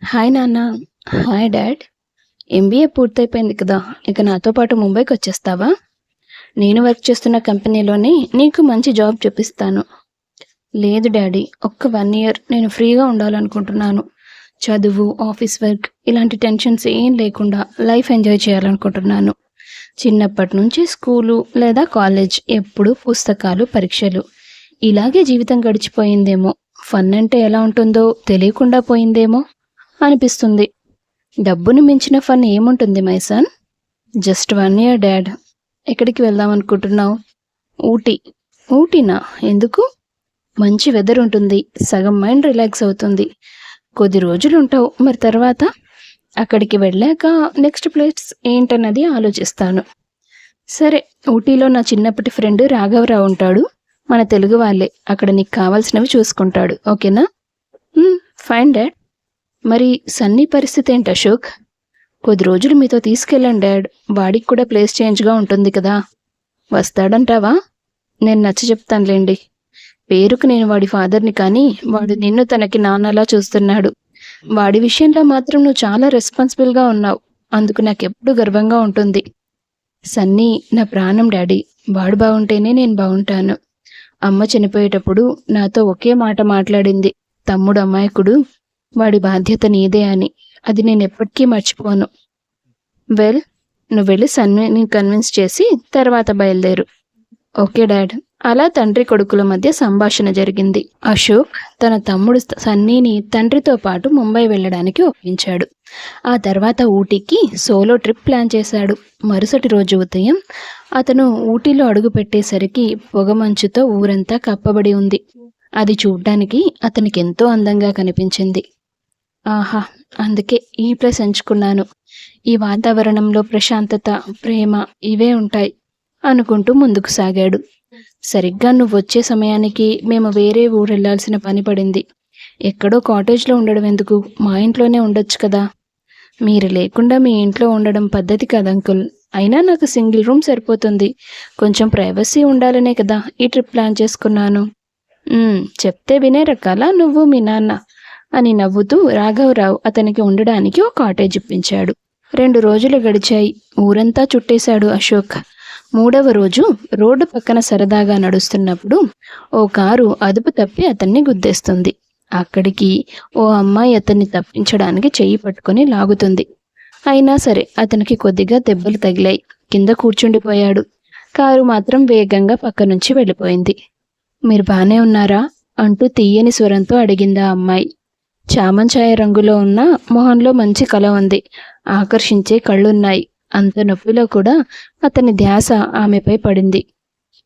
Hi నాన్న. Hi dad. MBA పూర్తయిపోయింది కదా, ఇక నాతో పాటు ముంబైకి వచ్చేస్తావా? నేను వర్క్ చేస్తున్న కంపెనీలోనే నీకు మంచి జాబ్ చూపిస్తాను. లేదు డాడీ, ఒక్క 1 ఇయర్ నేను ఫ్రీగా ఉండాలనుకుంటున్నాను. చదువు, ఆఫీస్ వర్క్ ఇలాంటి టెన్షన్స్ ఏం లేకుండా లైఫ్ ఎంజాయ్ చేయాలనుకుంటున్నాను. చిన్నప్పటి నుంచి స్కూలు లేదా కాలేజ్, ఎప్పుడు పుస్తకాలు, పరీక్షలు, ఇలాగే జీవితం గడిచిపోయిందేమో. ఫన్ అంటే ఎలా ఉంటుందో తెలియకుండా పోయిందేమో అనిపిస్తుంది. డబ్బును మించిన ఫన్ ఏముంటుంది my son? Just 1 year dad. ఎక్కడికి వెళ్దాం అనుకుంటున్నావు? ఊటీ. ఊటీనా? ఎందుకు? మంచి వెదర్ ఉంటుంది, సగం మైండ్ రిలాక్స్ అవుతుంది. కొద్ది రోజులు ఉంటావు, మరి తర్వాత? అక్కడికి వెళ్ళాక నెక్స్ట్ ప్లేస్ ఏంటన్నది ఆలోచిస్తాను. సరే, ఊటీలో నా చిన్నప్పటి ఫ్రెండ్ రాఘవరావు ఉంటాడు. మన తెలుగు వాళ్ళే. అక్కడ నీకు కావాల్సినవి చూసుకుంటాడు. ఓకేనా? Fine dad. మరి సన్నీ పరిస్థితి ఏంటి అశోక్? కొద్ది రోజులు మీతో తీసుకెళ్ళండి డాడ్. వాడికి కూడా ప్లేస్ చేంజ్గా ఉంటుంది కదా. వస్తాడంటావా? నేను నచ్చ చెప్తానులేండి. పేరుకు నేను వాడి ఫాదర్ని, కానీ వాడు నిన్ను తనకి నాన్నలా చూస్తున్నాడు. వాడి విషయంలో మాత్రం నువ్వు చాలా రెస్పాన్సిబుల్గా ఉన్నావు. అందుకు నాకెప్పుడు గర్వంగా ఉంటుంది. సన్నీ నా ప్రాణం డాడీ. వాడు బాగుంటేనే నేను బాగుంటాను. అమ్మ చనిపోయేటప్పుడు నాతో ఒకే మాట మాట్లాడింది, తమ్ముడు అమాయకుడు, వాడి బాధ్యత నీదే అని. అది నేను ఎప్పటికీ మర్చిపోను. వెల్, నువ్వు వెళ్ళి సన్నీని కన్విన్స్ చేసి తర్వాత బయలుదేరు. Okay dad. అలా తండ్రి కొడుకుల మధ్య సంభాషణ జరిగింది. అశోక్ తన తమ్ముడు సన్నీని తండ్రితో పాటు ముంబై వెళ్ళడానికి ఒప్పించాడు. ఆ తర్వాత ఊటీకి సోలో ట్రిప్ ప్లాన్ చేశాడు. మరుసటి రోజు ఉదయం అతను ఊటీలో అడుగు పెట్టేసరికి పొగమంచుతో ఊరంతా కప్పబడి ఉంది. అది చూడ్డానికి అతనికి ఎంతో అందంగా కనిపించింది. ఆహా, అందుకే ఈ ప్లేస్ ఎంచుకున్నాను. ఈ వాతావరణంలో ప్రశాంతత, ప్రేమ ఇవే ఉంటాయి అనుకుంటూ ముందుకు సాగాడు. సరిగ్గా నువ్వు వచ్చే సమయానికి మేము వేరే ఊరు వెళ్లాల్సిన పని పడింది. ఎక్కడో కాటేజ్లో ఉండడం ఎందుకు, మా ఇంట్లోనే ఉండొచ్చు కదా. మీరు లేకుండా మీ ఇంట్లో ఉండడం పద్ధతి కాదు అంకుల్. అయినా నాకు సింగిల్ రూమ్ సరిపోతుంది. కొంచెం ప్రైవసీ ఉండాలనే కదా ఈ ట్రిప్ ప్లాన్ చేసుకున్నాను. చెప్తే వినే రకాలా నువ్వు మీ నాన్న అని నవ్వుతూ రాఘవరావు అతనికి ఉండడానికి ఒక కాటేజ్ ఇప్పించాడు. 2 రోజులు గడిచాయి. ఊరంతా చుట్టేశాడు అశోక్. 3వ రోజు రోడ్డు పక్కన సరదాగా నడుస్తున్నప్పుడు ఓ కారు అదుపు తప్పి అతన్ని గుద్దేస్తుంది. అక్కడికి ఓ అమ్మాయి అతన్ని తప్పించడానికి చెయ్యి పట్టుకొని లాగుతుంది. అయినా సరే అతనికి కొద్దిగా దెబ్బలు తగిలాయి. కింద కూర్చుండిపోయాడు. కారు మాత్రం వేగంగా పక్క నుంచి వెళ్ళిపోయింది. మీరు బానే ఉన్నారా అంటూ తీయని స్వరంతో అడిగింది ఆ అమ్మాయి. చామంచాయ రంగులో ఉన్న మొహంలో మంచి కళ ఉంది. ఆకర్షించే కళ్ళున్నాయి. అంత నొప్పిలో కూడా అతని ధ్యాస ఆమెపై పడింది.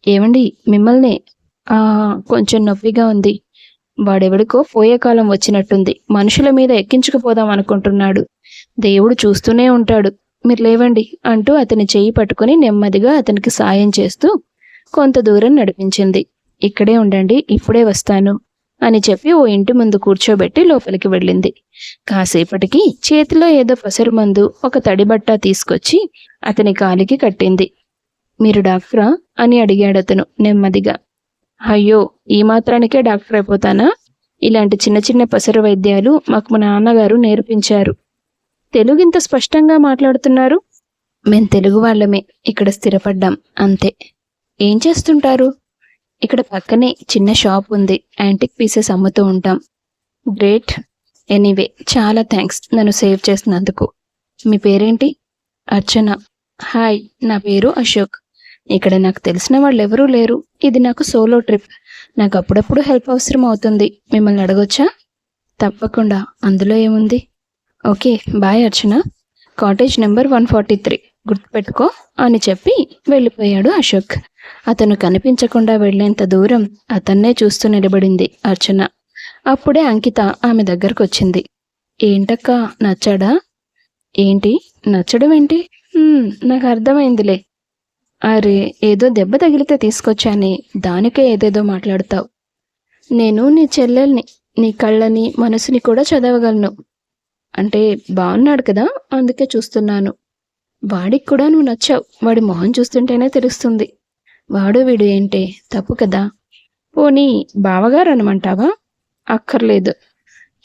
ఏమండి, మిమ్మల్నే. కొంచెం నొప్పిగా ఉంది. వాడెవడికో పోయే కాలం వచ్చినట్టుంది. మనుషుల మీద ఎక్కించుకుపోదాం అనుకుంటున్నాడు. దేవుడు చూస్తూనే ఉంటాడు. మీరు లేవండి అంటూ అతని చెయ్యి పట్టుకుని నెమ్మదిగా అతనికి సాయం చేస్తూ కొంత దూరం నడిపించింది. ఇక్కడే ఉండండి, ఇప్పుడే వస్తాను అని చెప్పి ఓ ఇంటి ముందు కూర్చోబెట్టి లోపలికి వెళ్ళింది. కాసేపటికి చేతిలో ఏదో పసరు మందు, ఒక తడిబట్ట తీసుకొచ్చి అతని కాలికి కట్టింది. మీరు డాక్టరా అని అడిగాడు అతను నెమ్మదిగా. అయ్యో, ఈ మాత్రానికే డాక్టర్ అయిపోతానా? ఇలాంటి చిన్న చిన్న పసరు వైద్యాలు మాకు మా నాన్నగారు నేర్పించారు. తెలుగింత స్పష్టంగా మాట్లాడుతున్నారు. మేం తెలుగు వాళ్ళమే, ఇక్కడ స్థిరపడ్డాం అంతే. ఏం చేస్తుంటారు? ఇక్కడ పక్కనే చిన్న షాప్ ఉంది. యాంటిక్ పీసెస్ అమ్ముతూ ఉంటాం. గ్రేట్. ఎనీవే, చాలా థ్యాంక్స్ నన్ను సేవ్ చేసినందుకు. మీ పేరేంటి? అర్చన. హాయ్, నా పేరు అశోక్. ఇక్కడ నాకు తెలిసిన వాళ్ళు ఎవరూ లేరు. ఇది నాకు సోలో ట్రిప్. నాకు అప్పుడప్పుడు హెల్ప్ అవసరం అవుతుంది. మిమ్మల్ని అడగొచ్చా? తప్పకుండా, అందులో ఏముంది. ఓకే, బాయ్ అర్చన. కాటేజ్ నెంబర్ 143 గుర్తుపెట్టుకో అని చెప్పి వెళ్ళిపోయాడు అశోక్. అతను కనిపించకుండా వెళ్లేంత దూరం అతన్నే చూస్తూ నిలబడింది అర్చన. అప్పుడే అంకిత ఆమె దగ్గరకు వచ్చింది. ఏంటక్కా, నచ్చాడా? ఏంటి నచ్చడం ఏంటి? నాకు అర్థమైందిలే. అరే, ఏదో దెబ్బ తగిలితే తీసుకొచ్చానే, దానికే ఏదేదో మాట్లాడతావు. నేను నీ చెల్లెల్ని. నీ కళ్ళని మనసుని కూడా చదవగలను. అంటే బాగున్నాడు కదా, అందుకే చూస్తున్నాను. వాడికి కూడా నువ్వు నచ్చావు. వాడి మొహం చూస్తుంటేనే తెలుస్తుంది. వాడు వీడు ఏంటే, తప్పు కదా. పోనీ బావగారు అనమంటావా? అక్కర్లేదు.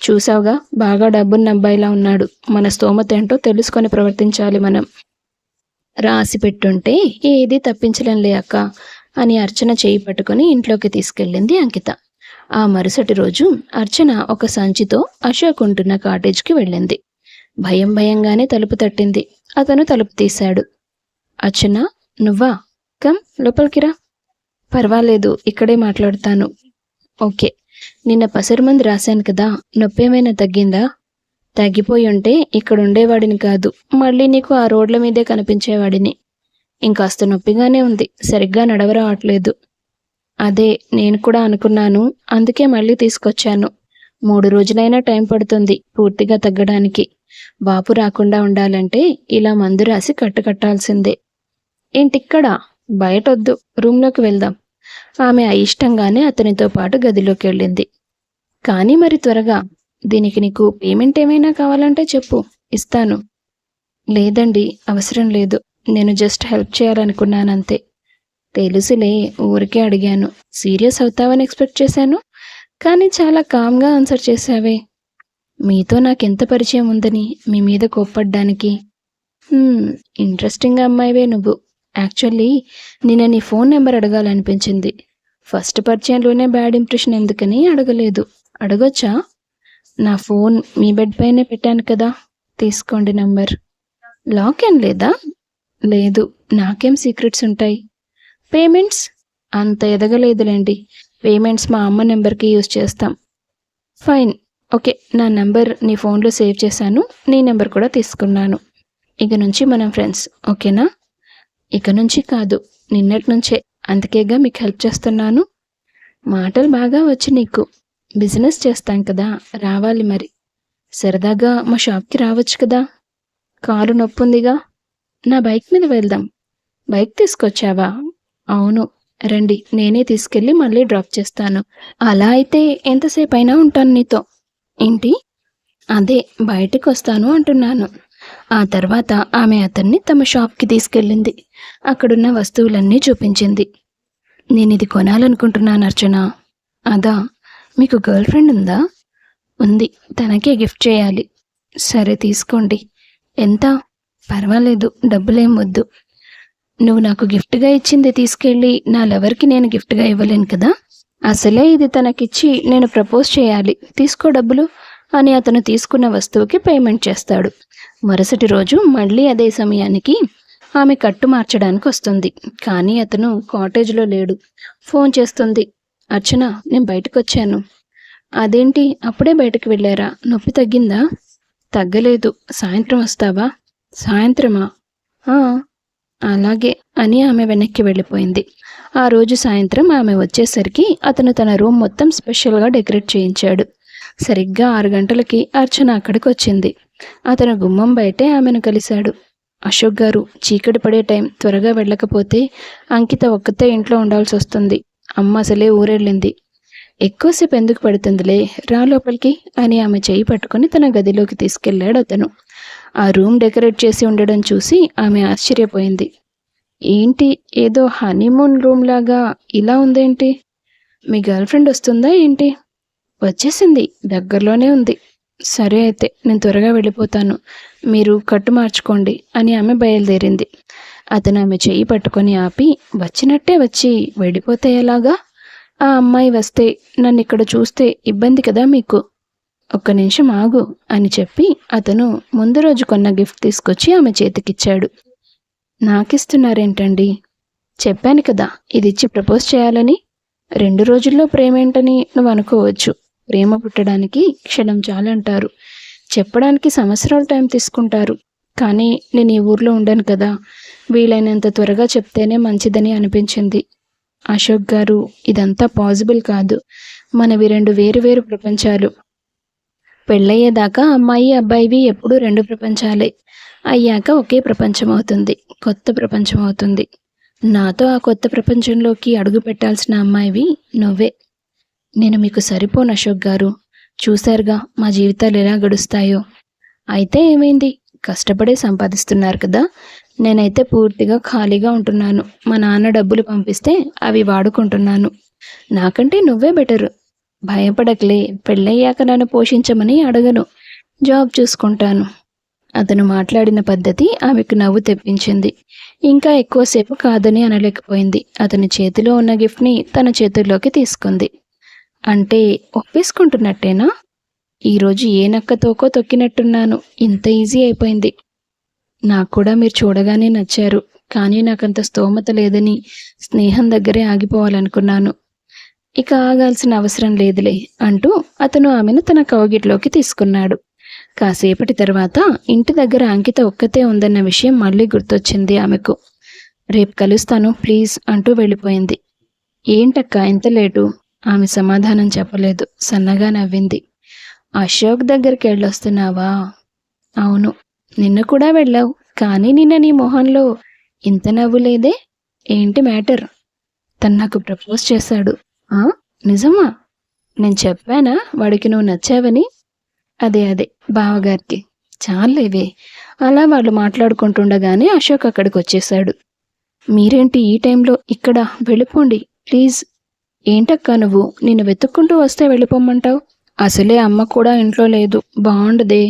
చూసావుగా, బాగా డబ్బున్న అబ్బాయిలా ఉన్నాడు. మన స్తోమత ఏంటో తెలుసుకొని ప్రవర్తించాలి మనం. రాసి పెట్టుంటే ఏదీ తప్పించలేంలే అక్క అని అర్చన చేయి పట్టుకుని ఇంట్లోకి తీసుకెళ్ళింది అంకిత. ఆ మరుసటి రోజు అర్చన ఒక సంచితో అశోక్ ఉంటున్న కాటేజ్కి వెళ్ళింది. భయం భయంగానే తలుపు తట్టింది. అతను తలుపు తీశాడు. అర్చన, నువ్వా? కమ్, లోపలికి రా. పర్వాలేదు, ఇక్కడే మాట్లాడతాను. ఓకే. నిన్న పసరుమంది రాశాను కదా, నొప్పి ఏమైనా తగ్గిందా? తగ్గిపోయి ఉంటే ఇక్కడ ఉండేవాడిని కాదు, మళ్ళీ నీకు ఆ రోడ్ల మీదే కనిపించేవాడిని. ఇంకాస్త నొప్పిగానే ఉంది, సరిగ్గా నడవరావట్లేదు. అదే నేను కూడా అనుకున్నాను, అందుకే మళ్ళీ తీసుకొచ్చాను. 3 రోజులైనా టైం పడుతుంది పూర్తిగా తగ్గడానికి. వాపు రాకుండా ఉండాలంటే ఇలా మందు రాసి కట్టాల్సిందే. ఏంటిక్కడ? బయటొద్దు, రూమ్లోకి వెళ్దాం. ఆమె అయిష్టంగానే అతనితో పాటు గదిలోకి వెళ్ళింది. కానీ మరి త్వరగా. దీనికి నీకు పేమెంట్ ఏమైనా కావాలంటే చెప్పు, ఇస్తాను. లేదండి, అవసరం లేదు. నేను జస్ట్ హెల్ప్ చేయాలనుకున్నానంతే. తెలుసులే, ఊరికే అడిగాను. సీరియస్ అవుతావని ఎక్స్పెక్ట్ చేశాను, కానీ చాలా కామ్గా ఆన్సర్ చేశావే. మీతో నాకెంత పరిచయం ఉందని మీ మీద కోప్పడ్డానికి. ఇంట్రెస్టింగ్ అమ్మాయివే నువ్వు. యాక్చువల్లీ నిన్న నీ ఫోన్ నెంబర్ అడగాలనిపించింది. ఫస్ట్ పరిచయంలోనే బ్యాడ్ ఇంప్రెషన్ ఎందుకని అడగలేదు. అడగొచ్చా? నా ఫోన్ మీ బెడ్ పైనే పెట్టాను కదా, తీసుకోండి నంబర్. లాక్ ఏం లేదా? లేదు, నాకేం సీక్రెట్స్ ఉంటాయి. పేమెంట్స్ అంత ఎదగలేదులేండి. పేమెంట్స్ మా అమ్మ నెంబర్కి యూజ్ చేస్తాం. Fine, okay. నా నెంబర్ నీ ఫోన్లో సేవ్ చేశాను, నీ నెంబర్ కూడా తీసుకున్నాను. ఇక నుంచి మనం ఫ్రెండ్స్, ఓకేనా? ఇక నుంచి కాదు, నిన్నటి నుంచే. అందుకేగా మీకు హెల్ప్ చేస్తున్నాను. మాటలు బాగా వచ్చు నీకు. బిజినెస్ చేస్తాం కదా, రావాలి మరి. సరదాగా మా షాప్కి రావచ్చు కదా. కారు నొప్పుందిగా. నా బైక్ మీద వెళ్దాం. బైక్ తీసుకొచ్చావా? అవును, రండి, నేనే తీసుకెళ్ళి మళ్ళీ డ్రాప్ చేస్తాను. అలా అయితే ఎంతసేపు అయినా ఉంటాను నీతో. ఏంటి? అదే, బయటికి వస్తాను అంటున్నాను. ఆ తర్వాత ఆమె అతన్ని తమ షాప్కి తీసుకెళ్ళింది. అక్కడున్న వస్తువులన్నీ చూపించింది. నేనిది కొనాలనుకుంటున్నాను అర్చన. అదా, మీకు గర్ల్ ఫ్రెండ్ ఉందా? ఉంది, తనకే గిఫ్ట్ చేయాలి. సరే తీసుకోండి. ఎంత? పర్వాలేదు, డబ్బులేం వద్దు. నువ్వు నాకు గిఫ్ట్గా ఇచ్చింది తీసుకెళ్ళి నా లవర్కి నేను గిఫ్ట్గా ఇవ్వలేను కదా. అసలే ఇది తనకిచ్చి నేను ప్రపోజ్ చేయాలి. తీసుకో డబ్బులు అని అతను తీసుకున్న వస్తువుకి పేమెంట్ చేస్తాడు. మరుసటి రోజు మళ్ళీ అదే సమయానికి ఆమె కట్టు మార్చడానికి వస్తుంది. కానీ అతను కాటేజ్లో లేడు. ఫోన్ చేస్తుంది. అర్చన, నేను బయటకు వచ్చాను. అదేంటి, అప్పుడే బయటకు వెళ్ళారా? నొప్పి తగ్గిందా? తగ్గలేదు. సాయంత్రం వస్తావా? సాయంత్రమా? అలాగే అని ఆమె వెనక్కి వెళ్ళిపోయింది. ఆ రోజు సాయంత్రం ఆమె వచ్చేసరికి అతను తన రూమ్ మొత్తం స్పెషల్గా డెకరేట్ చేయించాడు. సరిగ్గా 6 గంటలకి అర్చన అక్కడికి వచ్చింది. అతను గుమ్మం బయటే ఆమెను కలిశాడు. అశోక్ గారు, చీకటి పడే టైం, త్వరగా వెళ్ళకపోతే అంకిత ఒక్కతే ఇంట్లో ఉండాల్సి వస్తుంది. అమ్మ అసలే ఊరెళ్ళింది. ఎక్కువసేపు ఎందుకు పడుతుందిలే, రా లోపలికి అని ఆమె చేయి పట్టుకుని తన గదిలోకి తీసుకెళ్లాడు అతను. ఆ రూమ్ డెకరేట్ చేసి ఉండడం చూసి ఆమె ఆశ్చర్యపోయింది. ఏంటి, ఏదో హనీమూన్ రూమ్ లాగా ఇలా ఉందేంటి? మీ గర్ల్ ఫ్రెండ్ వస్తుందా ఏంటి? వచ్చేసింది, దగ్గరలోనే ఉంది. సరే అయితే నేను త్వరగా వెళ్ళిపోతాను, మీరు కట్టు మార్చుకోండి అని ఆమె బయలుదేరింది. అతను ఆమె చెయ్యి పట్టుకొని ఆపి, వచ్చినట్టే వచ్చి వెళ్ళిపోతే ఎలాగా? ఆ అమ్మాయి వస్తే నన్ను ఇక్కడ చూస్తే ఇబ్బంది కదా మీకు. ఒక్క నిమిషం ఆగు అని చెప్పి అతను ముందు రోజు కొన్న గిఫ్ట్ తీసుకొచ్చి ఆమె చేతికిచ్చాడు. నాకిస్తున్నారేంటండి? చెప్పాను కదా, ఇది ఇచ్చి ప్రపోజ్ చేయాలని. 2 రోజుల్లో ప్రేమేంటని నువ్వు అనుకోవచ్చు. ప్రేమ పుట్టడానికి క్షణం చాలంటారు. చెప్పడానికి సంవత్సరాలు టైం తీసుకుంటారు. కానీ నేను ఈ ఊర్లో ఉండను కదా, వీలైనంత త్వరగా చెప్తేనే మంచిదని అనిపించింది. అశోక్ గారు, ఇదంతా పాసిబుల్ కాదు. మనవి 2 వేరు ప్రపంచాలు. పెళ్ళయ్యేదాకా అమ్మాయి అబ్బాయివి ఎప్పుడూ 2 ప్రపంచాలే. అయ్యాక ఒకే ప్రపంచం అవుతుంది, కొత్త ప్రపంచం అవుతుంది. నాతో ఆ కొత్త ప్రపంచంలోకి అడుగు పెట్టాల్సిన అమ్మాయివి నువ్వే. నేను మీకు సరిపోను అశోక్ గారు. చూశారుగా మా జీవితాలు ఎలా గడుస్తాయో. అయితే ఏమైంది, కష్టపడే సంపాదిస్తున్నారు కదా. నేనైతే పూర్తిగా ఖాళీగా ఉంటున్నాను. మా నాన్న డబ్బులు పంపిస్తే అవి వాడుకుంటున్నాను. నాకంటే నువ్వే బెటరు. భయపడకలే, పెళ్ళయ్యాక నన్ను పోషించమని అడగను, జాబ్ చూసుకుంటాను. అతను మాట్లాడిన పద్ధతి ఆమెకు నవ్వు తెప్పించింది. ఇంకా ఎక్కువసేపు కాదని అనలేకపోయింది. అతని చేతిలో ఉన్న గిఫ్ట్ని తన చేతుల్లోకి తీసుకుంది. అంటే ఒప్పేసుకుంటున్నట్టేనా? ఈరోజు ఏ నక్కతోకో తొక్కినట్టున్నాను. ఇంత ఈజీ అయిపోయింది. నాకు కూడా మీరు చూడగానే నచ్చారు. కానీ నాకంత స్తోమత లేదని స్నేహం దగ్గరే ఆగిపోవాలనుకున్నాను. ఇక ఆగాల్సిన అవసరం లేదులే అంటూ అతను ఆమెను తన కౌగిట్లోకి తీసుకున్నాడు. కాసేపటి తర్వాత ఇంటి దగ్గర అంకిత ఒక్కతే ఉందన్న విషయం మళ్ళీ గుర్తొచ్చింది ఆమెకు. రేపు కలుస్తాను ప్లీజ్ అంటూ వెళ్ళిపోయింది. ఏంటక్క ఎంత లేటు? ఆమె సమాధానం చెప్పలేదు. సన్నగా నవ్వింది. అశోక్ దగ్గరికి వెళ్ళొస్తున్నావా? అవును. నిన్న కూడా వెళ్ళావు, కానీ నిన్న నీ మొహంలో ఇంత నవ్వు లేదే. ఏంటి మ్యాటర్? తను నాకు ప్రపోజ్ చేశాడు. నిజమా? నేను చెప్పానా వాడికి నువ్వు నచ్చావని? అదే బావగారికి. చాలేవే. అలా వాళ్ళు మాట్లాడుకుంటుండగానే అశోక్ అక్కడికి వచ్చేశాడు. మీరేంటి ఈ టైంలో ఇక్కడ? వెళ్ళిపోండి ప్లీజ్. ఏంటక్కా నువ్వు? నిన్ను వెతుక్కుంటూ వస్తే వెళ్ళిపోమ్మంటావు? అసలే అమ్మ కూడా ఇంట్లో లేదు. బాగుండదే.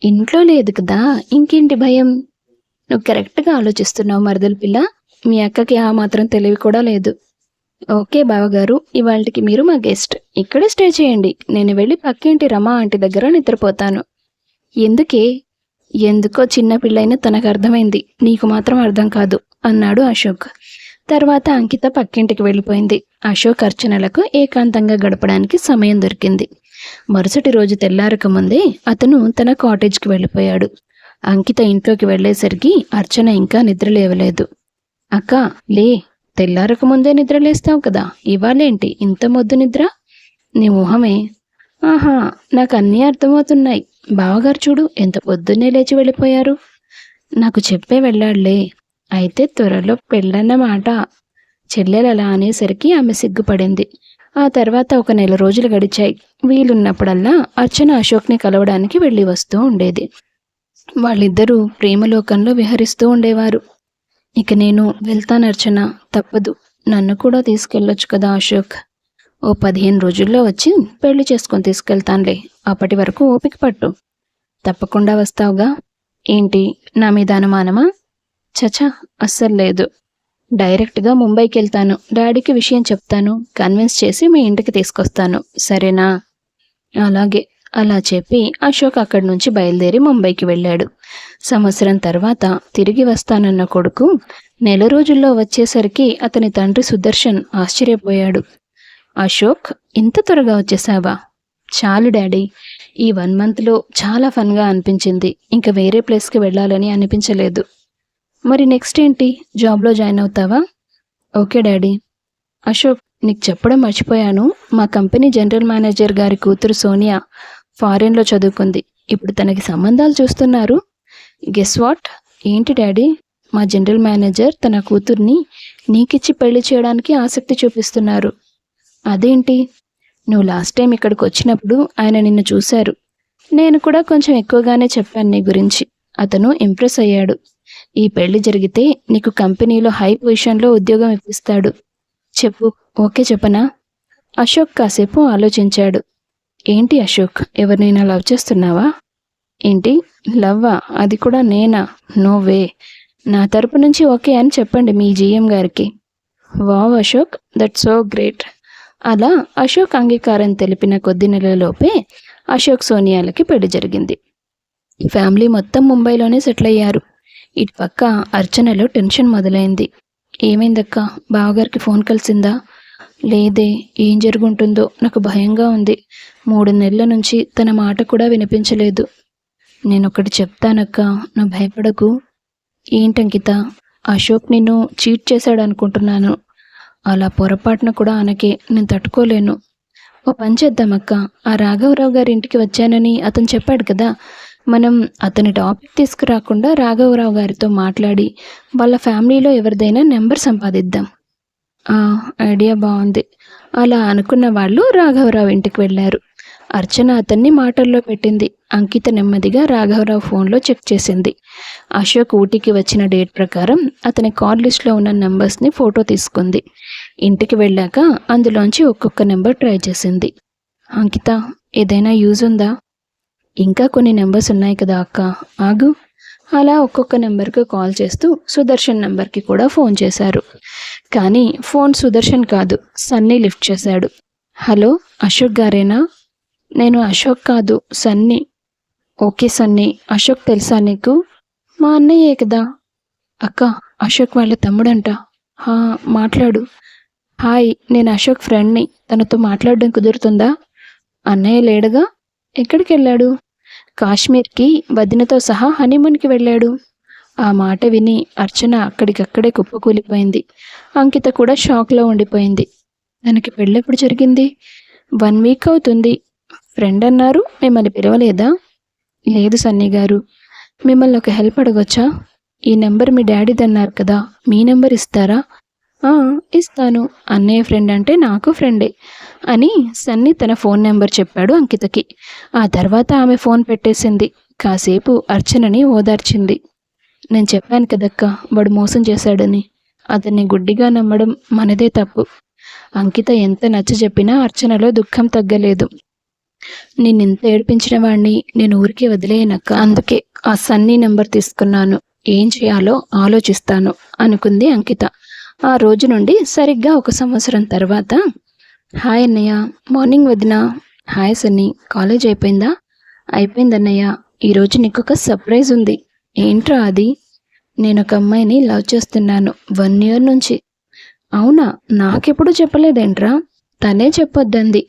ఇంట్లో లేదు కదా, ఇంకేంటి భయం? నువ్వు కరెక్ట్గా ఆలోచిస్తున్నావు మరదల పిల్ల. మీ అక్కకి ఆ మాత్రం తెలివి కూడా లేదు. ఓకే బావగారు, ఇవాళకి మీరు మా గెస్ట్. ఇక్కడే స్టే చేయండి. నేను వెళ్ళి పక్కింటి రమా ఆంటీ దగ్గర నిద్రపోతాను. ఎందుకే? ఎందుకో చిన్న పిల్లైనా తనకు అర్థమైంది, నీకు మాత్రం అర్థం కాదు అన్నాడు అశోక్. తర్వాత అంకిత పక్కింటికి వెళ్ళిపోయింది. అశోక్ అర్చనలకు ఏకాంతంగా గడపడానికి సమయం దొరికింది. మరుసటి రోజు తెల్లారక ముందే అతను తన కాటేజ్కి వెళ్ళిపోయాడు. అంకిత ఇంట్లోకి వెళ్ళేసరికి అర్చన ఇంకా నిద్ర లేవలేదు. అక్క లే, తెల్లారక ముందే నిద్ర లేస్తావు కదా, ఇవాళేంటి ఇంత మొద్దు నిద్ర? నీ మొహమే. ఆహా, నాకు అన్నీ అర్థమవుతున్నాయి. బావగారు చూడు ఎంత పొద్దున్నే లేచి వెళ్ళిపోయారు. నాకు చెప్పే వెళ్ళాడులే. అయితే త్వరలో పెళ్ళన్నమాట. చెల్లెలు అలా అనేసరికి ఆమె సిగ్గుపడింది. ఆ తర్వాత ఒక నెల రోజులు గడిచాయి. వీలున్నప్పుడల్లా అర్చన అశోక్ని కలవడానికి వెళ్ళి వస్తూ ఉండేది. వాళ్ళిద్దరూ ప్రేమలోకంలో విహరిస్తూ ఉండేవారు. ఇక నేను వెళ్తాను అర్చన, తప్పదు. నన్ను కూడా తీసుకెళ్ళొచ్చు కదా అశోక్. ఓ 15 రోజుల్లో వచ్చి పెళ్లి చేసుకొని తీసుకెళ్తానులే. అప్పటి వరకు ఓపిక పట్టు. తప్పకుండా వస్తావుగా? ఏంటి నా మీద అనుమానమా? చచా, అస్సలు లేదు. డైరెక్ట్గా ముంబైకి వెళ్తాను. డాడీకి విషయం చెప్తాను. కన్విన్స్ చేసి మీ ఇంటికి తీసుకొస్తాను, సరేనా? అలాగే. అలా చెప్పి అశోక్ అక్కడి నుంచి బయలుదేరి ముంబైకి వెళ్ళాడు. సంవత్సరం తర్వాత తిరిగి వస్తానన్న కొడుకు నెల రోజుల్లో వచ్చేసరికి అతని తండ్రి సుదర్శన్ ఆశ్చర్యపోయాడు. అశోక్, ఇంత త్వరగా వచ్చేసావా? చాలు డాడీ, ఈ 1 మంత్లో చాలా ఫన్గా అనిపించింది. ఇంకా వేరే ప్లేస్కి వెళ్ళాలని అనిపించలేదు. మరి నెక్స్ట్ ఏంటి? జాబ్లో జాయిన్ అవుతావా? Okay daddy. అశోక్, నీకు చెప్పడం మర్చిపోయాను. మా కంపెనీ జనరల్ మేనేజర్ గారి కూతురు సోనియా ఫారెన్లో చదువుకుంది. ఇప్పుడు తనకి సంబంధాలు చూస్తున్నారు. Guess what? ఏంటి డాడీ? మా జనరల్ మేనేజర్ తన కూతుర్ని నీకిచ్చి పెళ్లి చేయడానికి ఆసక్తి చూపిస్తున్నారు. అదేంటి? నువ్వు లాస్ట్ టైం ఇక్కడికి వచ్చినప్పుడు ఆయన నిన్ను చూశారు. నేను కూడా కొంచెం ఎక్కువగానే చెప్పాను నీ గురించి. అతను ఇంప్రెస్ అయ్యాడు. ఈ పెళ్లి జరిగితే నీకు కంపెనీలో హై పొజిషన్లో ఉద్యోగం ఇప్పిస్తాడు. చెప్పు, ఓకే చెప్పనా? అశోక్ కాసేపు ఆలోచించాడు. ఏంటి అశోక్, ఎవరినైనా లవ్ చేస్తున్నావా? ఏంటి లవ్వా? అది కూడా నేనా? No way. నా తరపు నుంచి ఓకే అని చెప్పండి మీ జీఎం గారికి. Wow Ashok, that's so great. అలా అశోక్ అంగీకారం తెలిపిన కొద్ది నెలలోపే అశోక్ సోనియాలకి పెళ్లి జరిగింది. ఫ్యామిలీ మొత్తం ముంబైలోనే సెటిల్ అయ్యారు. ఇటు పక్క అర్చనలో టెన్షన్ మొదలైంది. ఏమైందక్క, బావగారికి ఫోన్ కలిసిందా? లేదే, ఏం జరుగుంటుందో నాకు భయంగా ఉంది. 3 నెలల నుంచి తన మాట కూడా వినిపించలేదు. నేనొకటి చెప్తానక్క, నువ్వు భయపడకు. ఏంటంకిత? అశోక్ నిన్ను చీట్ చేశాడు అనుకుంటున్నాను. అలా పొరపాటున కూడా అనకే, నేను తట్టుకోలేను. ఓ పని చేద్దామక్క, ఆ రాఘవరావు గారి ఇంటికి వచ్చానని అతను చెప్పాడు కదా, మనం అతని టాపిక్ తీసుకురాకుండా రాఘవరావు గారితో మాట్లాడి వాళ్ళ ఫ్యామిలీలో ఎవరిదైనా నెంబర్ సంపాదిద్దాం. ఐడియా బాగుంది. అలా అనుకున్న వాళ్ళు రాఘవరావు ఇంటికి వెళ్ళారు. అర్చన అతన్ని మాటల్లో పెట్టింది. అంకిత నెమ్మదిగా రాఘవరావు ఫోన్లో చెక్ చేసింది. అశోక్ ఊటీకి వచ్చిన డేట్ ప్రకారం అతని కాల్ లిస్ట్లో ఉన్న నెంబర్స్ని ఫోటో తీసుకుంది. ఇంటికి వెళ్ళాక అందులోంచి ఒక్కొక్క నెంబర్ ట్రై చేసింది. అంకిత, ఏదైనా యూజ్ ఉందా? ఇంకా కొన్ని నెంబర్స్ ఉన్నాయి కదా అక్క, ఆగు. అలా ఒక్కొక్క నెంబర్కి కాల్ చేస్తూ సుదర్శన్ నెంబర్కి కూడా ఫోన్ చేశారు. కానీ ఫోన్ సుదర్శన్ కాదు, సన్నీ లిఫ్ట్ చేశాడు. హలో, అశోక్ గారేనా? నేను అశోక్ కాదు, సన్నీ. ఓకే సన్నీ, అశోక్ తెలుసా నీకు? మా అన్నయ్యే కదా. అక్క, అశోక్ వాళ్ళ తమ్ముడంట. హా, మాట్లాడు. హాయ్, నేను అశోక్ ఫ్రెండ్ని, తనతో మాట్లాడడం కుదురుతుందా? అన్నయ్య లేడుగా. ఎక్కడికి వెళ్ళాడు? కాశ్మీర్కి వదినతో సహా హనీమూన్కి వెళ్ళాడు. ఆ మాట విని అర్చన అక్కడికక్కడే కుప్పకూలిపోయింది. అంకిత కూడా షాక్లో ఉండిపోయింది. తనకి పెళ్ళెప్పుడు జరిగింది? 1 వీక్ అవుతుంది. ఫ్రెండ్ అన్నారు, మిమ్మల్ని పిలవలేదా? లేదు సన్నీ గారు. మిమ్మల్ని ఒక హెల్ప్ అడగొచ్చా? ఈ నెంబర్ మీ డాడీది అన్నారు కదా, మీ నెంబర్ ఇస్తారా? ఇస్తాను. అన్నయ్య ఫ్రెండ్ అంటే నాకు ఫ్రెండే అని సన్నీ తన ఫోన్ నెంబర్ చెప్పాడు అంకితకి. ఆ తర్వాత ఆమె ఫోన్ పెట్టేసింది. కాసేపు అర్చనని ఓదార్చింది. నేను చెప్పాను కదక్క, వాడు మోసం చేశాడని. అతన్ని గుడ్డిగా నమ్మడం మనదే తప్పు. అంకిత ఎంత నచ్చ చెప్పినా అర్చనలో దుఃఖం తగ్గలేదు. నిన్నెంత ఏడిపించిన వాణ్ణి నేను ఊరికే వదిలేయనక్క. అందుకే ఆ సన్నీ నెంబర్ తీసుకున్నాను. ఏం చేయాలో ఆలోచిస్తాను అనుకుంది అంకిత. ఆ రోజు నుండి సరిగ్గా 1 సంవత్సరం తర్వాత, హాయ్ అన్నయ్య. మార్నింగ్ వదినా. హాయ్ సన్నీ, కాలేజ్ అయిపోయిందా? అయిపోయిందన్నయ్య. ఈరోజు నీకొక సర్ప్రైజ్ ఉంది. ఏంట్రా అది? నేను ఒక అమ్మాయిని లవ్ చేస్తున్నాను 1 ఇయర్ నుంచి. అవునా? నాకెప్పుడు చెప్పలేదేంట్రా? తనే చెప్పొద్దంది.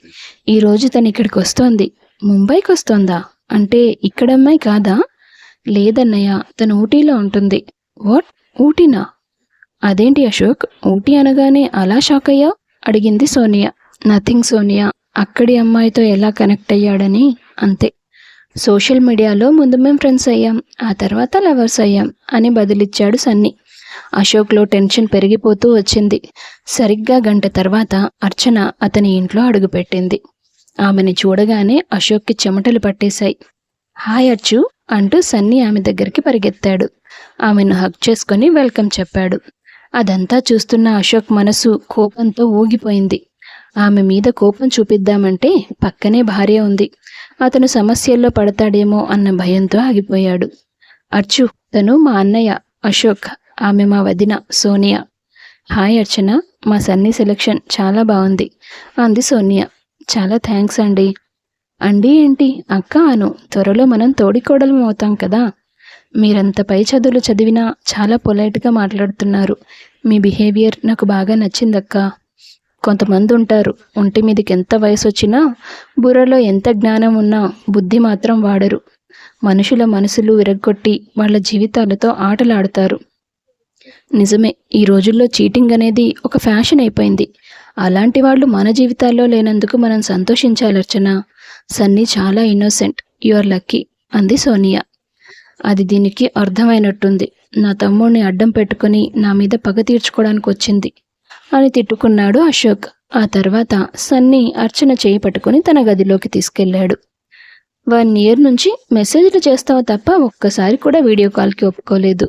ఈరోజు తను ఇక్కడికి వస్తోంది. ముంబైకి వస్తోందా? అంటే ఇక్కడ అమ్మాయి కాదా? లేదన్నయ్య, తను ఊటీలో ఉంటుంది. వాట్, ఊటీనా? అదేంటి అశోక్, ఊటీ అనగానే అలా షాక్ అయ్యావు? అడిగింది సోనియా. నథింగ్ సోనియా, అక్కడి అమ్మాయితో ఎలా కనెక్ట్ అయ్యాడని అంతే. సోషల్ మీడియాలో ముందు మేము ఫ్రెండ్స్ అయ్యాం, ఆ తర్వాత లవర్స్ అయ్యాం అని బదిలిచ్చాడు సన్నీ. అశోక్లో టెన్షన్ పెరిగిపోతూ వచ్చింది. సరిగ్గా 1 గంట తర్వాత అర్చన అతని ఇంట్లో అడుగుపెట్టింది. ఆమెని చూడగానే అశోక్కి చెమటలు పట్టేశాయి. హాయ్ అర్చు అంటూ సన్నీ ఆమె దగ్గరికి పరిగెత్తాడు. ఆమెను హగ్ చేసుకొని వెల్కమ్ చెప్పాడు. అదంతా చూస్తున్న అశోక్ మనసు కోపంతో ఊగిపోయింది. ఆమె మీద కోపం చూపిద్దామంటే పక్కనే భార్య ఉంది. అతను సమస్యల్లో పడతాడేమో అన్న భయంతో ఆగిపోయాడు. అర్చు, తను మా అన్నయ్య అశోక్, ఆమె మా వదిన సోనియా. హాయ్ అర్చన, మా సన్నీ సెలెక్షన్ చాలా బాగుంది అంది సోనియా. చాలా థ్యాంక్స్ అండి. అండి ఏంటి అక్క అను, త్వరలో మనం తోడికోడలం అవుతాం కదా. మీరంత పై చదువులు చదివినా చాలా పొలైట్గా మాట్లాడుతున్నారు. మీ బిహేవియర్ నాకు బాగా నచ్చిందక్క. కొంతమంది ఉంటారు, ఒంటి మీదకి ఎంత వయసు వచ్చినా బుర్రలో ఎంత జ్ఞానం ఉన్నా బుద్ధి మాత్రం వాడరు. మనుషుల మనసులు విరగ్గొట్టి వాళ్ళ జీవితాలతో ఆటలాడుతారు. నిజమే, ఈ రోజుల్లో చీటింగ్ అనేది ఒక ఫ్యాషన్ అయిపోయింది. అలాంటి వాళ్ళు మన జీవితాల్లో లేనందుకు మనం సంతోషించాలి అర్చన. సన్నీ చాలా ఇన్నోసెంట్, యు ఆర్ లక్కీ అంది సోనియా. అది దీనికి అర్థమైనట్టుంది. నా తమ్ముడిని అడ్డం పెట్టుకుని నా మీద పగ తీర్చుకోవడానికి వచ్చింది అని తిట్టుకున్నాడు అశోక్. ఆ తర్వాత సన్నీ అర్చన చేయి పట్టుకుని తన గదిలోకి తీసుకెళ్లాడు. 1 ఇయర్ నుంచి మెసేజ్లు చేస్తావు తప్ప ఒక్కసారి కూడా వీడియో కాల్కి ఒప్పుకోలేదు.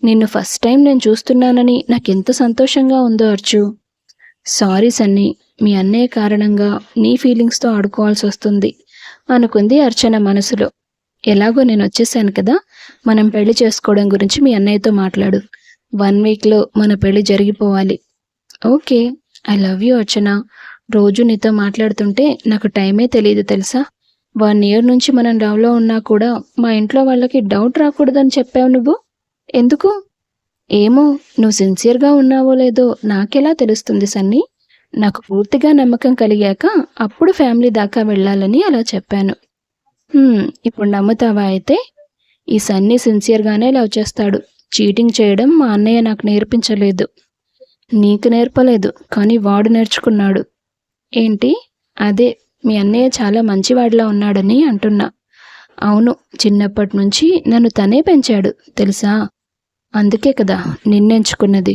నిన్ను ఫస్ట్ టైం నేను చూస్తున్నానని నాకెంత సంతోషంగా ఉందో అర్చు. సారీ సన్నీ, మీ అన్నయ్య కారణంగా నీ ఫీలింగ్స్తో ఆడుకోవాల్సి వస్తుంది అనుకుంది అర్చన మనసులో. ఎలాగో నేను వచ్చేసాను కదా, మనం పెళ్లి చేసుకోవడం గురించి మీ అన్నయ్యతో మాట్లాడు. 1 వీక్లో మన పెళ్లి జరిగిపోవాలి. ఓకే, ఐ లవ్ యూ అర్చన. రోజు నీతో మాట్లాడుతుంటే నాకు టైమే తెలియదు తెలుసా. 1 ఇయర్ నుంచి మనం లవ్లో ఉన్నా కూడా మా ఇంట్లో వాళ్ళకి డౌట్ రాకూడదని చెప్పావు నువ్వు. ఎందుకు? ఏమో, నువ్వు సిన్సియర్గా ఉన్నావో లేదో నాకెలా తెలుస్తుంది సన్నీ. నాకు పూర్తిగా నమ్మకం కలిగాక అప్పుడు ఫ్యామిలీ దాకా వెళ్ళాలని అలా చెప్పాను. ఇప్పుడు నమ్ముతావా అయితే? ఈ సన్నీ సిన్సియర్గానే లవ్ చేస్తాడు. చీటింగ్ చేయడం మా అన్నయ్య నాకు నేర్పించలేదు. నీకు నేర్పలేదు, కానీ వాడు నేర్చుకున్నాడు. ఏంటి? అదే, మీ అన్నయ్య చాలా మంచివాడిలా ఉన్నాడని అంటున్నా. అవును, చిన్నప్పటి నుంచి నన్ను తనే పెంచాడు తెలుసా. అందుకే కదా నిన్నెంచుకున్నది.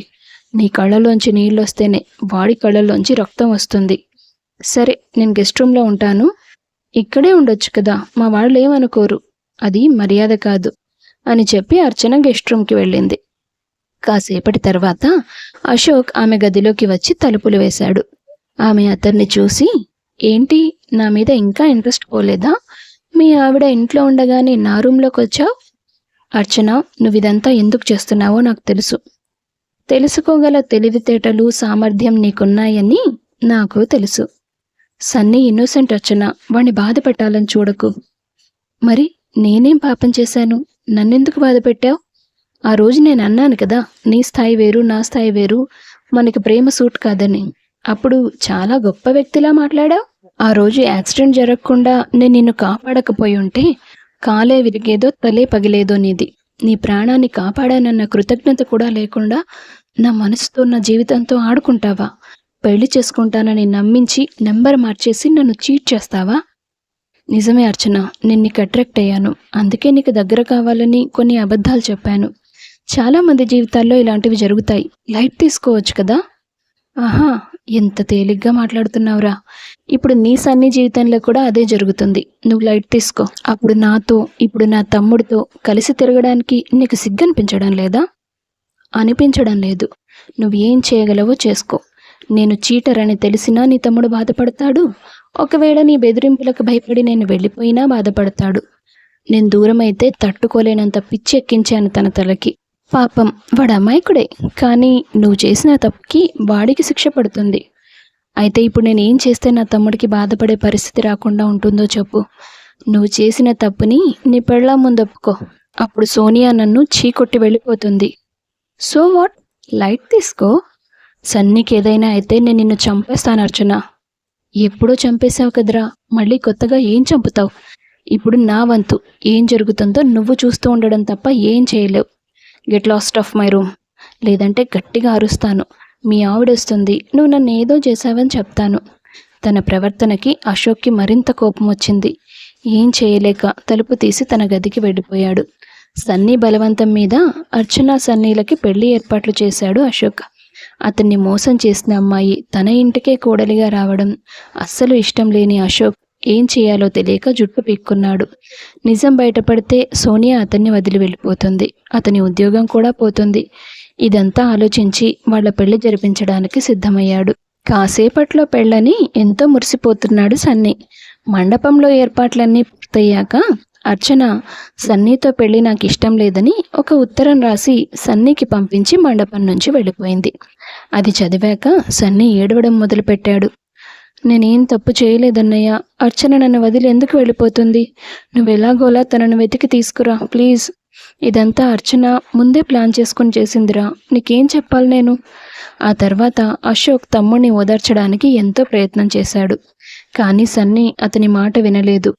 నీ కళ్ళలోంచి నీళ్ళు వస్తేనే వాడి కళ్ళలోంచి రక్తం వస్తుంది. సరే, నేను గెస్ట్ రూమ్లో ఉంటాను. ఇక్కడే ఉండొచ్చు కదా, మా వాళ్ళు ఏమనుకోరు. అది మర్యాద కాదు అని చెప్పి అర్చన గెస్ట్ రూమ్కి వెళ్ళింది. కాసేపటి తర్వాత అశోక్ ఆమె గదిలోకి వచ్చి తలుపులు వేశాడు. ఆమె అతన్ని చూసి, ఏంటి, నా మీద ఇంకా ఇంట్రెస్ట్ పోలేదా? మీ ఆవిడ ఇంట్లో ఉండగానే నా రూమ్లోకి వచ్చావు. అర్చన, నువ్వు ఇదంతా ఎందుకు చేస్తున్నావో నాకు తెలుసు. తెలుసుకోగల తెలివితేటలు సామర్థ్యం నీకున్నాయని నాకు తెలుసు. సన్నీ ఇన్నోసెంట్ అర్చన, వాణ్ణి బాధ పెట్టాలని చూడకు. మరి నేనేం పాపం చేశాను? నన్నెందుకు బాధ పెట్టావు? ఆ రోజు నేను అన్నాను కదా, నీ స్థాయి వేరు నా స్థాయి వేరు, మనకి ప్రేమ సూట్ కాదని. అప్పుడు చాలా గొప్ప వ్యక్తిలా మాట్లాడావు. ఆ రోజు యాక్సిడెంట్ జరగకుండా నేను నిన్ను కాపాడకపోయి ఉంటే కాలే విరిగేదో తలే పగిలేదో నీది. నీ ప్రాణాన్ని కాపాడానన్న కృతజ్ఞత కూడా లేకుండా నా మనసుతో నా జీవితంతో ఆడుకుంటావా? పెళ్లి చేసుకుంటానని నమ్మించి నెంబర్ మార్చేసి నన్ను చీట్ చేస్తావా? నిజమే అర్చన, నేను నీకు అట్రాక్ట్ అయ్యాను. అందుకే నీకు దగ్గర కావాలని కొన్ని అబద్ధాలు చెప్పాను. చాలామంది జీవితాల్లో ఇలాంటివి జరుగుతాయి. లైట్ తీసుకోవచ్చు కదా. ఆహా, ఎంత తేలిగ్గా మాట్లాడుతున్నావురా. ఇప్పుడు నీ సన్నీ జీవితంలో కూడా అదే జరుగుతుంది. నువ్వు లైట్ తీసుకో. అప్పుడు నాతో, ఇప్పుడు నా తమ్ముడితో కలిసి తిరగడానికి నీకు సిగ్గనిపించడం లేదా? అనిపించడం లేదు. నువ్వు ఏం చేయగలవో చేసుకో. నేను చీటర్ అని తెలిసినా నీ తమ్ముడు బాధపడతాడు. ఒకవేళ నీ బెదిరింపులకు భయపడి నేను వెళ్ళిపోయినా బాధపడతాడు. నేను దూరమైతే తట్టుకోలేనంత పిచ్చి ఎక్కించాను తన తలకి. పాపం, వాడు అమాయకుడే, కానీ నువ్వు చేసిన తప్పుకి వాడికి శిక్ష పడుతుంది. అయితే ఇప్పుడు నేను ఏం చేస్తే నా తమ్ముడికి బాధపడే పరిస్థితి రాకుండా ఉంటుందో చెప్పు. నువ్వు చేసిన తప్పుని నీ పెళ్ళాం ముందు ఒప్పుకో. అప్పుడు సోనియా నన్ను చీకొట్టి వెళ్ళిపోతుంది. So what? లైట్ తీసుకో. సన్నీకి ఏదైనా అయితే నేను నిన్ను చంపేస్తాను అర్చన. ఎప్పుడో చంపేశావు కదరా, మళ్ళీ కొత్తగా ఏం చంపుతావు? ఇప్పుడు నా వంతు ఏం జరుగుతుందో నువ్వు చూస్తూ ఉండడం తప్ప ఏం చేయలేవు. Get lost of my room, లేదంటే గట్టిగా అరుస్తాను. మీ ఆవిడ వస్తుంది, నువ్వు నన్ను ఏదో చేశావని చెప్తాను. తన ప్రవర్తనకి అశోక్కి మరింత కోపం వచ్చింది. ఏం చేయలేక తలుపు తీసి తన గదికి వెళ్ళిపోయాడు. సన్నీ బలవంతం మీద అర్చన సన్నీలకి పెళ్లి ఏర్పాట్లు చేశాడు అశోక్. అతన్ని మోసం చేసిన అమ్మాయి తన ఇంటికే కోడలిగా రావడం అస్సలు ఇష్టం లేని అశోక్ ఏం చేయాలో తెలియక జుట్టు పీక్కున్నాడు. నిజం బయటపడితే సోనియా అతన్ని వదిలి వెళ్ళిపోతుంది. అతని ఉద్యోగం కూడా పోతుంది. ఇదంతా ఆలోచించి వాళ్ళ పెళ్లి జరిపించడానికి సిద్ధమయ్యాడు. కాసేపట్లో పెళ్ళని ఎంతో మురిసిపోతున్నాడు సన్నీ. మండపంలో ఏర్పాట్లన్నీ పూర్తయ్యాక అర్చన సన్నీతో పెళ్లి నాకు ఇష్టం లేదని ఒక ఉత్తరం రాసి సన్నీకి పంపించి మండపం నుంచి వెళ్ళిపోయింది. అది చదివాక సన్నీ ఏడవడం మొదలుపెట్టాడు. నేనేం తప్పు చేయలేదన్నయ్య. అర్చన నన్ను వదిలి ఎందుకు వెళ్ళిపోతుంది? నువ్వు ఎలాగోలా తనను వెతికి తీసుకురా ప్లీజ్. ఇదంతా అర్చన ముందే ప్లాన్ చేసుకుని చేసిందిరా. నీకేం చెప్పాలి నేను? ఆ తర్వాత అశోక్ తమ్ముడిని ఓదార్చడానికి ఎంతో ప్రయత్నం చేశాడు. కానీ సన్నీ అతని మాట వినలేదు.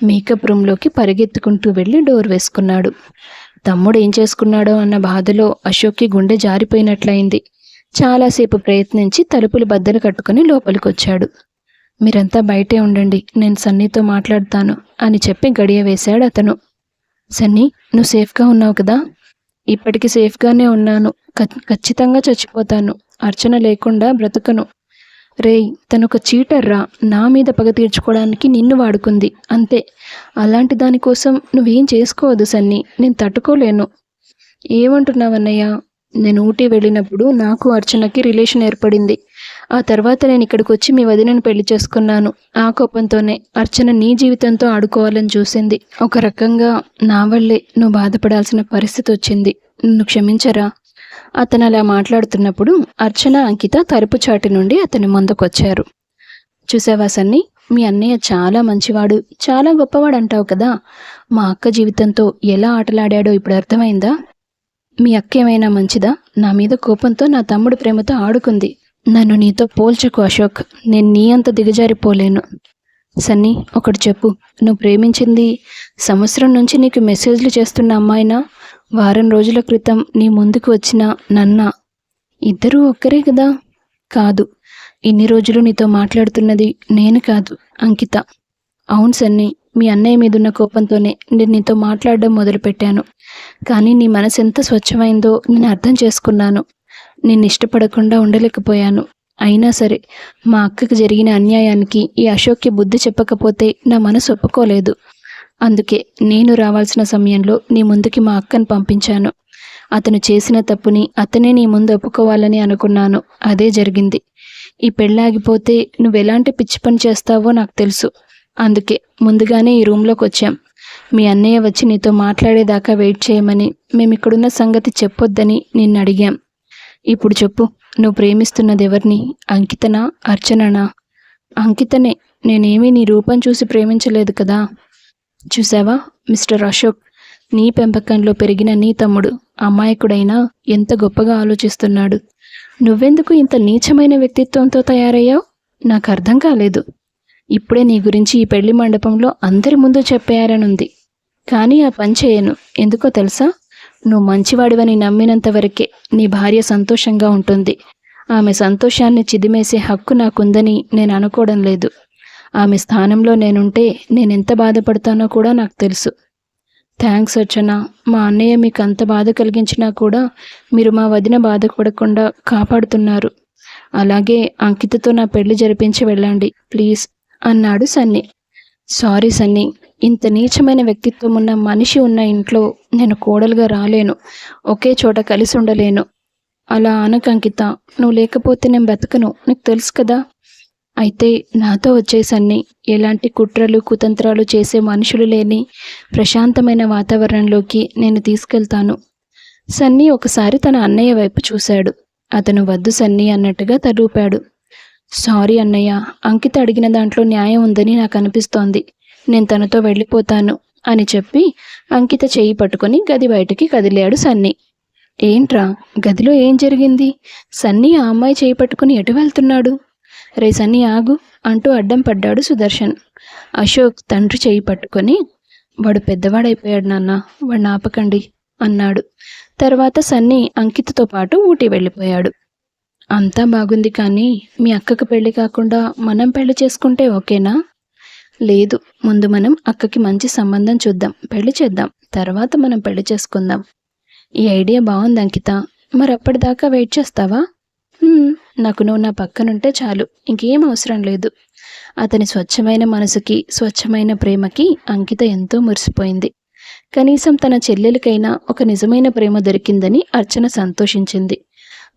మేకప్ రూమ్లోకి పరిగెత్తుకుంటూ వెళ్ళి డోర్ వేసుకున్నాడు. తమ్ముడు ఏం చేసుకున్నాడో అన్న బాధలో అశోక్కి గుండె జారిపోయినట్లయింది. చాలాసేపు ప్రయత్నించి తలుపులు బద్దలు కట్టుకుని లోపలికొచ్చాడు. మీరంతా బయటే ఉండండి, నేను సన్నీతో మాట్లాడతాను అని చెప్పి గడియ వేశాడు అతను. సన్నీ, నువ్వు సేఫ్గా ఉన్నావు కదా? ఇప్పటికి సేఫ్గానే ఉన్నాను. ఖచ్చితంగా చచ్చిపోతాను. అర్చన లేకుండా బ్రతకను. రేయ్, తనొక చీటర్రా. నా మీద పగ తీర్చుకోవడానికి నిన్ను వాడుకుంది అంతే. అలాంటి దానికోసం నువ్వేం చేసుకోవద్దు సన్నీ, నేను తట్టుకోలేను. ఏమంటున్నావన్నయ్య? నేను ఊటీ వెళ్ళినప్పుడు నాకు అర్చనకి రిలేషన్ ఏర్పడింది. ఆ తర్వాత నేను ఇక్కడికి వచ్చి మీ వదినను పెళ్లి చేసుకున్నాను. ఆ కోపంతోనే అర్చన నీ జీవితంతో ఆడుకోవాలని చూసింది. ఒక రకంగా నా వల్లే నువ్వు బాధపడాల్సిన పరిస్థితి వచ్చింది. నన్ను క్షమించరా? అతను అలా మాట్లాడుతున్నప్పుడు అర్చన, అంకిత తలుపు చాటి నుండి అతని ముందుకొచ్చారు. చూసావా సన్నీ, మీ అన్నయ్య చాలా మంచివాడు, చాలా గొప్పవాడు అంటావు కదా. మా అక్క జీవితంతో ఎలా ఆటలాడాడో ఇప్పుడు అర్థమైందా? మీ అక్క ఏమైనా మంచిదా? నా మీద కోపంతో నా తమ్ముడు ప్రేమతో ఆడుకుంది. నన్ను నీతో పోల్చకు అశోక్. నేను నీ అంత దిగజారిపోలేను. సన్నీ, ఒకటి చెప్పు. నువ్వు ప్రేమించింది సంవత్సరం నుంచి నీకు మెసేజ్లు చేస్తున్న అమ్మాయినా, వారం రోజుల క్రితం నీ ముందుకు వచ్చిన నన్నా? ఇద్దరూ ఒక్కరే కదా? కాదు, ఇన్ని రోజులు నీతో మాట్లాడుతున్నది నేను కాదు, అంకిత. అవును సన్నీ, మీ అన్నయ్య మీదున్న కోపంతోనే నేను నీతో మాట్లాడడం మొదలుపెట్టాను. కానీ నీ మనసు ఎంత స్వచ్ఛమైందో నేను అర్థం చేసుకున్నాను. నిన్ను ఇష్టపడకుండా ఉండలేకపోయాను. అయినా సరే, మా అక్కకి జరిగిన అన్యాయానికి ఈ అశోక్కి బుద్ధి చెప్పకపోతే నా మనసు ఒప్పుకోలేదు. అందుకే నేను రావాల్సిన సమయంలో నీ ముందుకి మా అక్కను పంపించాను. అతను చేసిన తప్పుని అతనే నీ ముందు ఒప్పుకోవాలని అనుకున్నాను. అదే జరిగింది. ఈ పెళ్ళి ఆగిపోతే నువ్వెలాంటి పిచ్చి పని చేస్తావో నాకు తెలుసు. అందుకే ముందుగానే ఈ రూమ్లోకి వచ్చాం. మీ అన్నయ్య వచ్చి నీతో మాట్లాడేదాకా వెయిట్ చేయమని, మేమిక్కడున్న సంగతి చెప్పొద్దని నిన్ను అడిగాం. ఇప్పుడు చెప్పు, నువ్వు ప్రేమిస్తున్నది ఎవరిని? అంకితనా, అర్చననా? అంకితనే. నేనేమీ నీ రూపం చూసి ప్రేమించలేదు కదా. చూసావా మిస్టర్ అశోక్, నీ పెంపకంలో పెరిగిన నీ తమ్ముడు అమాయకుడైనా ఎంత గొప్పగా ఆలోచిస్తున్నాడు. నువ్వెందుకు ఇంత నీచమైన వ్యక్తిత్వంతో తయారయ్యావు? నాకు అర్థం కాలేదు. ఇప్పుడే నీ గురించి ఈ పెళ్లి మండపంలో అందరి ముందు చెప్పేయాలనుంది, కానీ ఆ పని చేయను. ఎందుకో తెలుసా? నువ్వు మంచివాడివని నమ్మినంత వరకే నీ భార్య సంతోషంగా ఉంటుంది. ఆమె సంతోషాన్ని చిదిమేసే హక్కు నాకుందని నేను అనుకోవడం లేదు. ఆమె స్థానంలో నేనుంటే నేనెంత బాధపడతానో కూడా నాకు తెలుసు. థ్యాంక్స్ అర్చన. మా అన్నయ్య మీకు అంత బాధ కలిగించినా కూడా మీరు మా వదిన బాధపడకుండా కాపాడుతున్నారు. అలాగే అంకితతో నా పెళ్లి జరిపించి వెళ్ళండి ప్లీజ్ అన్నాడు సన్నీ. సారీ సన్నీ, ఇంత నీచమైన వ్యక్తిత్వం ఉన్న మనిషి ఉన్న ఇంట్లో నేను కోడలుగా రాలేను. ఒకే చోట కలిసి ఉండలేను. అలా అనకు అంకిత. నువ్వు లేకపోతే నేను బ్రతకను, నీకు తెలుసు కదా. అయితే నాతో వచ్చే సన్నీ. ఎలాంటి కుట్రలు కుతంత్రాలు చేసే మనుషులు లేని ప్రశాంతమైన వాతావరణంలోకి నేను తీసుకెళ్తాను. సన్నీ ఒకసారి తన అన్నయ్య వైపు చూశాడు. అతను వద్దు సన్నీ అన్నట్టుగా తలూపాడు. సారీ అన్నయ్య, అంకిత అడిగిన దాంట్లో న్యాయం ఉందని నాకు అనిపిస్తోంది. నేను తనతో వెళ్ళిపోతాను అని చెప్పి అంకిత చేయి పట్టుకొని గది బయటికి కదిలాడు సన్నీ. ఏంట్రా, గదిలో ఏం జరిగింది? సన్నీ ఆ అమ్మాయి చేయి పట్టుకుని ఎటు వెళ్తున్నాడు? రే సన్నీ ఆగు అంటూ అడ్డం పడ్డాడు సుదర్శన్. అశోక్ తండ్రి చేయి పట్టుకొని, వాడు పెద్దవాడైపోయాడు నాన్న, వాడిని ఆపకండి అన్నాడు. తర్వాత సన్నీ అంకితతో పాటు ఊటీ వెళ్ళిపోయాడు. అంతా బాగుంది, కానీ మీ అక్కకి పెళ్లి కాకుండా మనం పెళ్లి చేసుకుంటే ఓకేనా? లేదు, ముందు మనం అక్కకి మంచి సంబంధం చూద్దాం, పెళ్లి చేద్దాం, తర్వాత మనం పెళ్లి చేసుకుందాం. ఈ ఐడియా బాగుంది అంకిత. మరి అప్పటిదాకా వెయిట్ చేస్తావా? నాకు నువ్వు నా పక్కనుంటే చాలు, ఇంకేం అవసరం లేదు. అతని స్వచ్ఛమైన మనసుకి, స్వచ్ఛమైన ప్రేమకి అంకిత ఎంతో మురిసిపోయింది. కనీసం తన చెల్లెలికైనా ఒక నిజమైన ప్రేమ దొరికిందని అర్చన సంతోషించింది.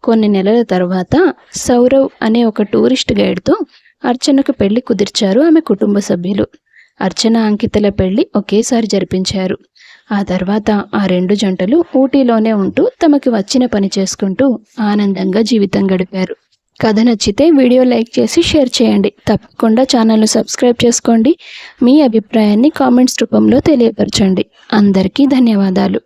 కొన్ని నెలల తర్వాత సౌరవ్ అనే ఒక టూరిస్ట్ గైడ్తో అర్చనకు పెళ్లి కుదిర్చారు ఆమె కుటుంబ సభ్యులు. అర్చన అంకితల పెళ్లి ఒకేసారి జరిపించారు. ఆ తర్వాత ఆ రెండు జంటలు ఊటీలోనే ఉంటూ తమకి వచ్చిన పని చేసుకుంటూ ఆనందంగా జీవితం గడిపారు. కథ నచ్చితే వీడియో లైక్ చేసి షేర్ చేయండి. తప్పకుండా ఛానల్ను సబ్స్క్రైబ్ చేసుకోండి. మీ అభిప్రాయాన్ని కామెంట్స్ రూపంలో తెలియపరచండి. అందరికీ ధన్యవాదాలు.